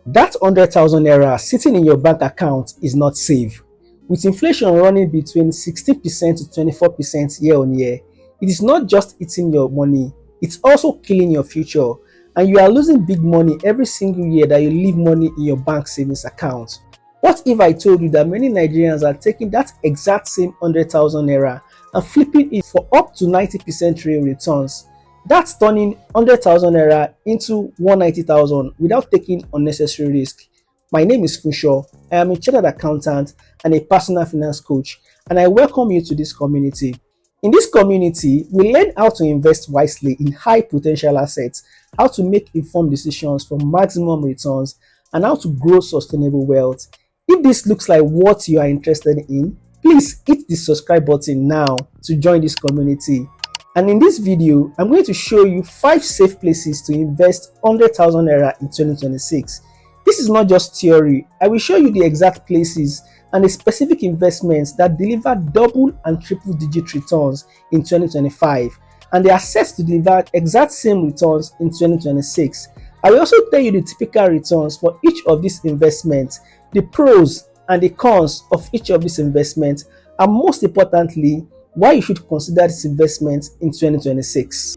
That 100,000 naira sitting in your bank account is not safe. With inflation running between 16% to 24% year on year, it is not just eating your money, it's also killing your future. And you are losing big money every single year that you leave money in your bank savings account. What if I told you that many Nigerians are taking that exact same 100,000 naira and flipping it for up to 90% real returns? That's turning 100,000 naira into 190,000 without taking unnecessary risk. My name is Funsho. I am a chartered accountant and a personal finance coach, and I welcome you to this community. In this community, we learn how to invest wisely in high potential assets, how to make informed decisions for maximum returns, and how to grow sustainable wealth. If this looks like what you are interested in, please hit the subscribe button now to join this community. And in this video, I'm going to show you 5 safe places to invest 100,000 naira in 2026. This is not just theory. I will show you the exact places and the specific investments that deliver double and triple digit returns in 2025, and they are set to deliver exact same returns in 2026. I will also tell you the typical returns for each of these investments, the pros and the cons of each of these investments, and most importantly, why you should consider this investment in 2026.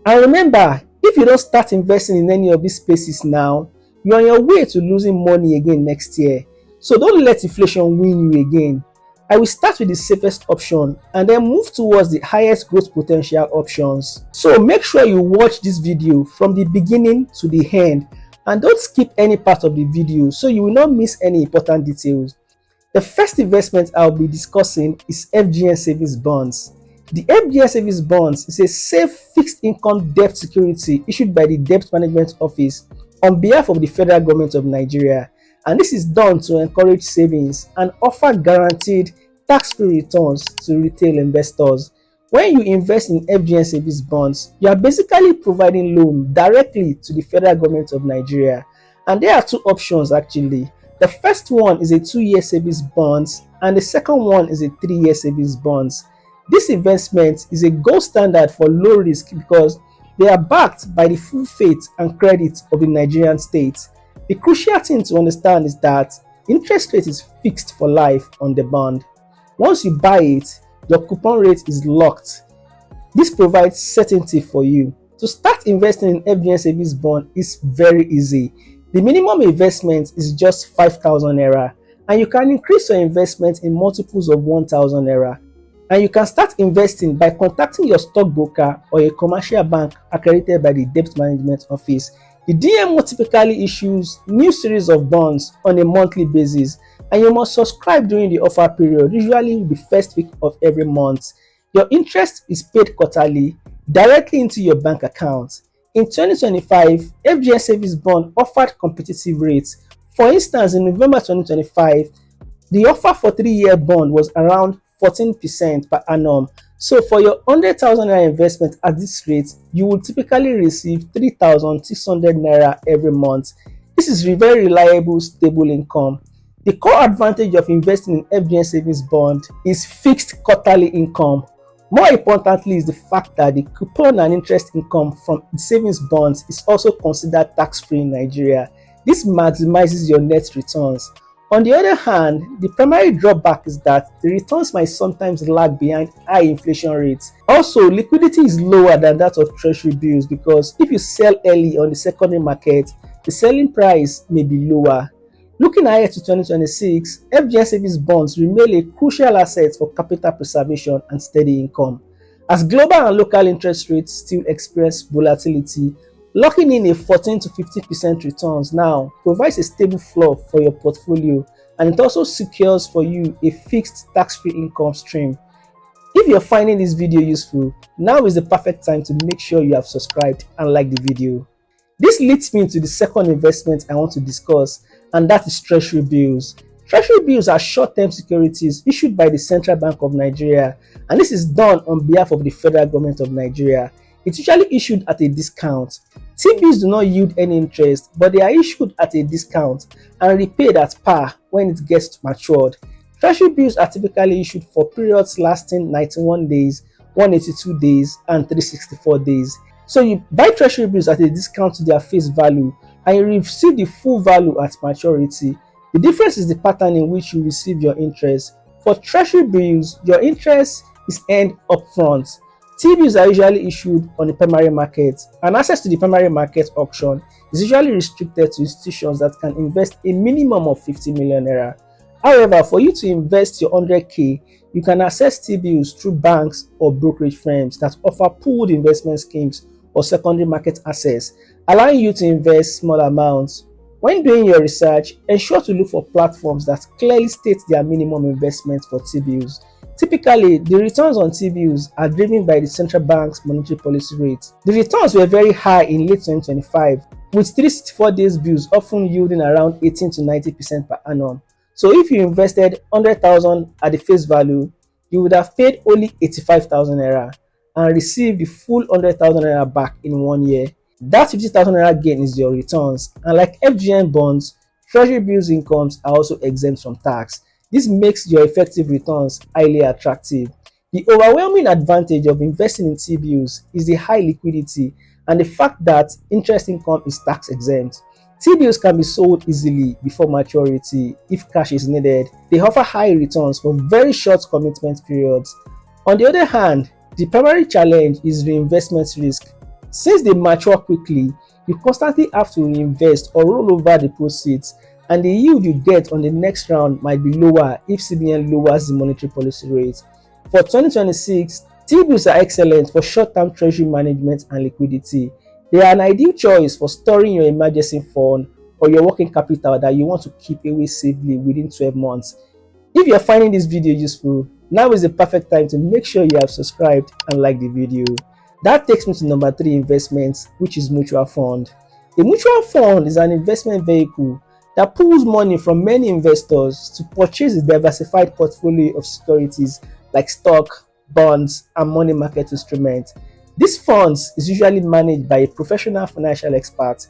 And remember, if you don't start investing in any of these spaces now, you're on your way to losing money again next year. So don't let inflation win you again. I will start with the safest option and then move towards the highest growth potential options. So make sure you watch this video from the beginning to the end and don't skip any part of the video so you will not miss any important details. The first investment I'll be discussing is FGN Savings Bonds. The FGN Savings Bonds is a safe fixed income debt security issued by the Debt Management Office on behalf of the Federal Government of Nigeria, and this is done to encourage savings and offer guaranteed tax-free returns to retail investors. When you invest in FGN Savings Bonds, you are basically providing loan directly to the Federal Government of Nigeria, and there are 2 options actually. The first one is a 2-year savings bonds and the second one is a 3-year savings bonds. This investment is a gold standard for low risk because they are backed by the full faith and credit of the Nigerian state. The crucial thing to understand is that interest rate is fixed for life on the bond. Once you buy it, your coupon rate is locked. This provides certainty for you. To start investing in FGN savings bond is very easy. The minimum investment is just 5,000 naira, and you can increase your investment in multiples of 1,000 naira. And you can start investing by contacting your stockbroker or a commercial bank accredited by the Debt Management Office. The DMO typically issues new series of bonds on a monthly basis, and you must subscribe during the offer period, usually the first week of every month. Your interest is paid quarterly directly into your bank account. In 2025, FGN Savings Bond offered competitive rates. For instance, in November 2025, the offer for 3-year bond was around 14% per annum. So for your 100,000 naira investment at this rate, you will typically receive 3,600 naira every month. This is a very reliable, stable income. The core advantage of investing in FGN Savings Bond is fixed quarterly income. More importantly is the fact that the coupon and interest income from savings bonds is also considered tax-free in Nigeria. This maximizes your net returns. On the other hand, the primary drawback is that the returns might sometimes lag behind high inflation rates. Also, liquidity is lower than that of Treasury bills because if you sell early on the secondary market, the selling price may be lower. Looking ahead to 2026, FGN Savings Bonds remain a crucial asset for capital preservation and steady income. As global and local interest rates still experience volatility, locking in a 14 to 50% returns now provides a stable floor for your portfolio, and it also secures for you a fixed tax-free income stream. If you're finding this video useful, now is the perfect time to make sure you have subscribed and liked the video. This leads me to the second investment I want to discuss, and that is Treasury bills. Treasury bills are short-term securities issued by the Central Bank of Nigeria, and this is done on behalf of the Federal Government of Nigeria. It's usually issued at a discount. T-bills do not yield any interest, but they are issued at a discount and repaid at par when it gets matured. Treasury bills are typically issued for periods lasting 91 days, 182 days, and 364 days. So you buy Treasury bills at a discount to their face value, and you receive the full value at maturity. The difference is the pattern in which you receive your interest. For treasury bills, your interest is earned upfront. T-bills are usually issued on the primary market, and access to the primary market auction is usually restricted to institutions that can invest a minimum of 50 million naira. However, for you to invest your 100k, you can access T-bills through banks or brokerage firms that offer pooled investment schemes or secondary market access, allowing you to invest small amounts. When doing your research, ensure to look for platforms that clearly state their minimum investment for T-bills. Typically, the returns on T-bills are driven by the central bank's monetary policy rate. The returns were very high in late 2025, with 364 days bills often yielding around 18 to 90% per annum. So if you invested 100,000 at the face value, you would have paid only 85,000 naira and received the full 100,000 naira back in 1 year. That 50,000 naira gain is your returns, and like FGN bonds, treasury bills incomes are also exempt from tax. This makes your effective returns highly attractive. The overwhelming advantage of investing in T-bills is the high liquidity and the fact that interest income is tax exempt. T-bills can be sold easily before maturity if cash is needed. They offer high returns for very short commitment periods. On the other hand, the primary challenge is reinvestment risk. Since they mature quickly, you constantly have to reinvest or roll over the proceeds, and the yield you get on the next round might be lower if CBN lowers the monetary policy rate. For 2026, T-bills are excellent for short-term treasury management and liquidity. They are an ideal choice for storing your emergency fund or your working capital that you want to keep away safely within 12 months. If you're finding this video useful, now is the perfect time to make sure you have subscribed and liked the video. That takes me to number 3 investments, which is mutual fund. A mutual fund is an investment vehicle that pools money from many investors to purchase a diversified portfolio of securities like stock, bonds, and money market instruments. These funds is usually managed by a professional financial expert.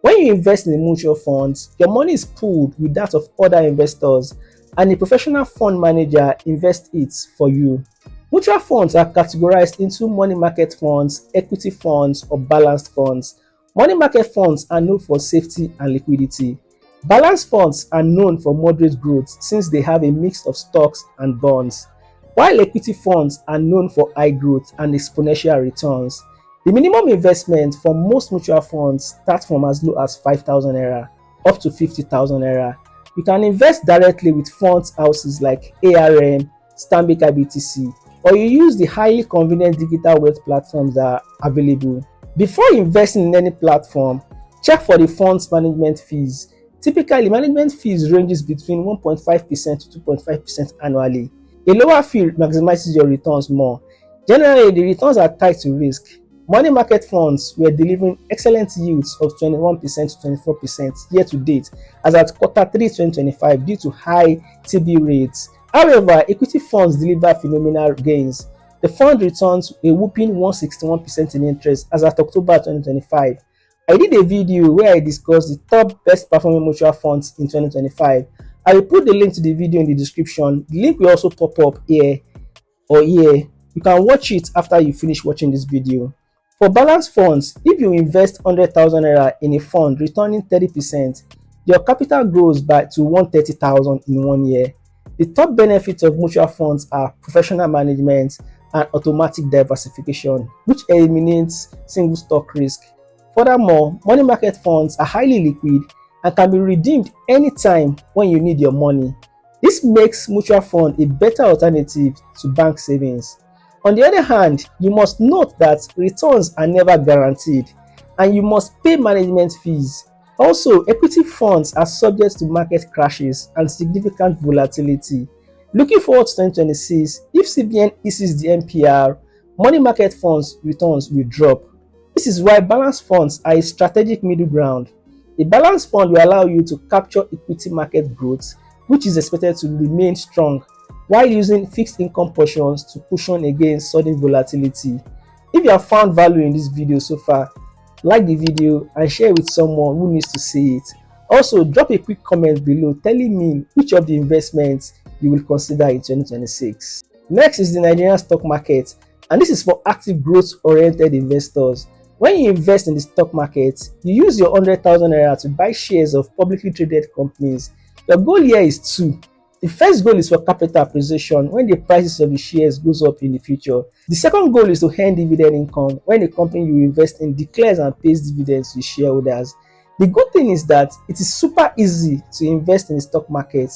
When you invest in a mutual funds, your money is pooled with that of other investors, and a professional fund manager invests it for you. Mutual funds are categorized into money market funds, equity funds, or balanced funds. Money market funds are known for safety and liquidity. Balanced funds are known for moderate growth since they have a mix of stocks and bonds, while equity funds are known for high growth and exponential returns. The minimum investment for most mutual funds starts from as low as 5,000 naira up to 50,000 naira. You can invest directly with funds houses like ARM, Stanbic IBTC, or you use the highly convenient digital wealth platforms that are available. Before investing in any platform, check for the fund's management fees. Typically, management fees ranges between 1.5% to 2.5% annually. A lower fee maximizes your returns more. Generally, the returns are tied to risk. Money market funds were delivering excellent yields of 21% to 24% year to date as at Q3 2025 due to high TB rates. However, equity funds deliver phenomenal gains. The fund returns a whopping 161% in interest as at October 2025. I did a video where I discussed the top best performing mutual funds in 2025. I will put the link to the video in the description. The link will also pop up here or here. You can watch it after you finish watching this video. For balanced funds, if you invest 100,000 naira in a fund returning 30%, your capital grows to 130,000 in 1 year. The top benefits of mutual funds are professional management and automatic diversification, which eliminates single stock risk. Furthermore, money market funds are highly liquid and can be redeemed anytime when you need your money. This makes mutual fund a better alternative to bank savings. On the other hand, you must note that returns are never guaranteed and you must pay management fees. Also, equity funds are subject to market crashes and significant volatility. Looking forward to 2026, if CBN eases the MPR, money market funds returns will drop. This is why balanced funds are a strategic middle ground. A balanced fund will allow you to capture equity market growth, which is expected to remain strong, while using fixed income portions to cushion against sudden volatility. If you have found value in this video so far, like the video and share with someone who needs to see it. Also, drop a quick comment below telling me which of the investments you will consider in 2026. Next is the Nigerian stock market, and this is for active growth oriented investors. When you invest in the stock market, you use your 100,000 naira to buy shares of publicly traded companies. Your goal here is two. The first goal is for capital appreciation when the prices of the shares goes up in the future. The second goal is to earn dividend income when the company you invest in declares and pays dividends to shareholders. The good thing is that it is super easy to invest in the stock market.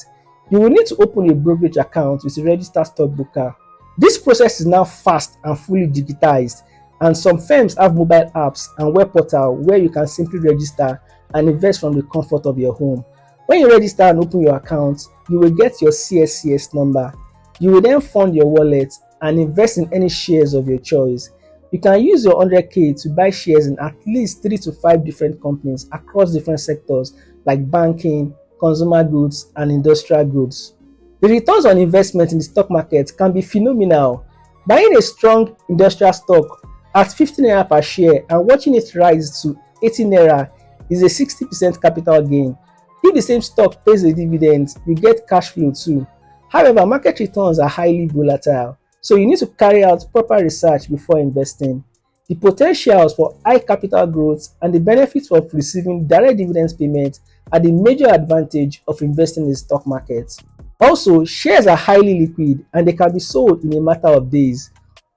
You will need to open a brokerage account with a registered stockbroker. This process is now fast and fully digitized, and some firms have mobile apps and web portal where you can simply register and invest from the comfort of your home. When you register and open your account, you will get your CSCS number. You will then fund your wallet and invest in any shares of your choice. You can use your 100k to buy shares in at least 3 to 5 different companies across different sectors like banking, consumer goods, and industrial goods. The returns on investment in the stock market can be phenomenal. Buying a strong industrial stock at 50 naira per share and watching it rise to 80 naira is a 60% capital gain. If the same stock pays a dividend, you get cash flow too. However, market returns are highly volatile, so you need to carry out proper research before investing. The potentials for high capital growth and the benefits of receiving direct dividends payment are the major advantage of investing in the stock market. Also, shares are highly liquid and they can be sold in a matter of days.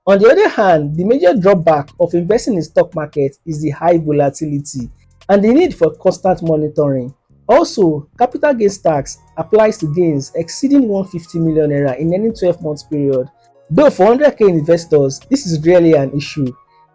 On the other hand, the major drawback of investing in the stock market is the high volatility and the need for constant monitoring. Also, capital gains tax applies to gains exceeding 150 million naira in any 12-month period. Though for 100k investors, this is rarely an issue.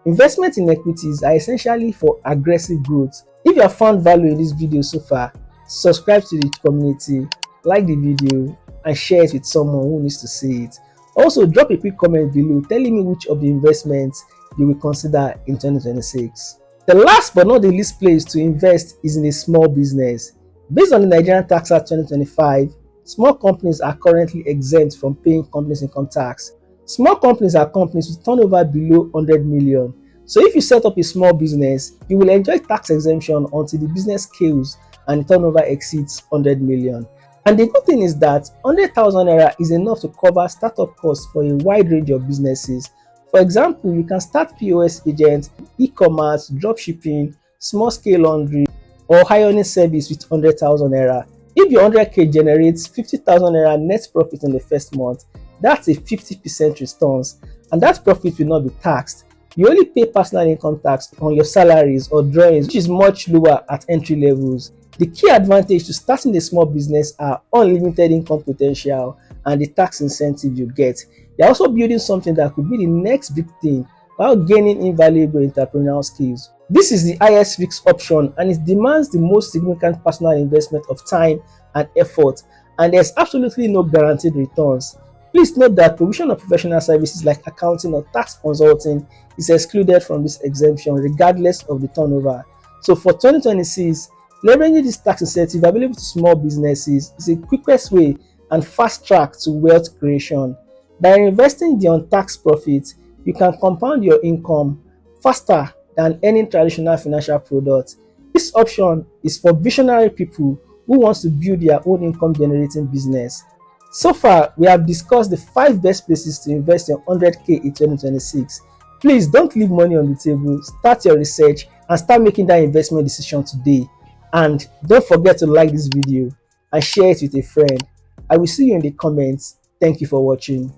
Investment in equities are essentially for aggressive growth. If you have found value in this video so far, subscribe to the community, like the video, and share it with someone who needs to see it. Also, drop a quick comment below telling me which of the investments you will consider in 2026. The last but not the least place to invest is in a small business. Based on the Nigerian Tax Act 2025, small companies are currently exempt from paying companies income tax. Small companies are companies with turnover below 100 million. So if you set up a small business, you will enjoy tax exemption until the business scales and the turnover exceeds 100 million. And the good thing is that 100,000 naira is enough to cover startup costs for a wide range of businesses. For example, you can start POS agent, e-commerce, dropshipping, small-scale laundry, or hiring service with 100,000 naira. If your 100k generates 50,000 naira net profit in the first month, that's a 50% return, and that profit will not be taxed. You only pay personal income tax on your salaries or drawings, which is much lower at entry levels. The key advantage to starting a small business are unlimited income potential and the tax incentive you get. You're also building something that could be the next big thing while gaining invaluable entrepreneurial skills. This is the highest risk option and it demands the most significant personal investment of time and effort, and there's absolutely no guaranteed returns. Please note that provision of professional services like accounting or tax consulting is excluded from this exemption regardless of the turnover. So for 2026, leveraging this tax incentive available to small businesses is the quickest way and fast track to wealth creation. By investing the untaxed profits, you can compound your income faster than any traditional financial product. This option is for visionary people who want to build their own income generating business. So far, we have discussed the 5 best places to invest your 100k in 2026. Please don't leave money on the table, start your research and start making that investment decision today. And don't forget to like this video and share it with a friend. I will see you in the comments. Thank you for watching.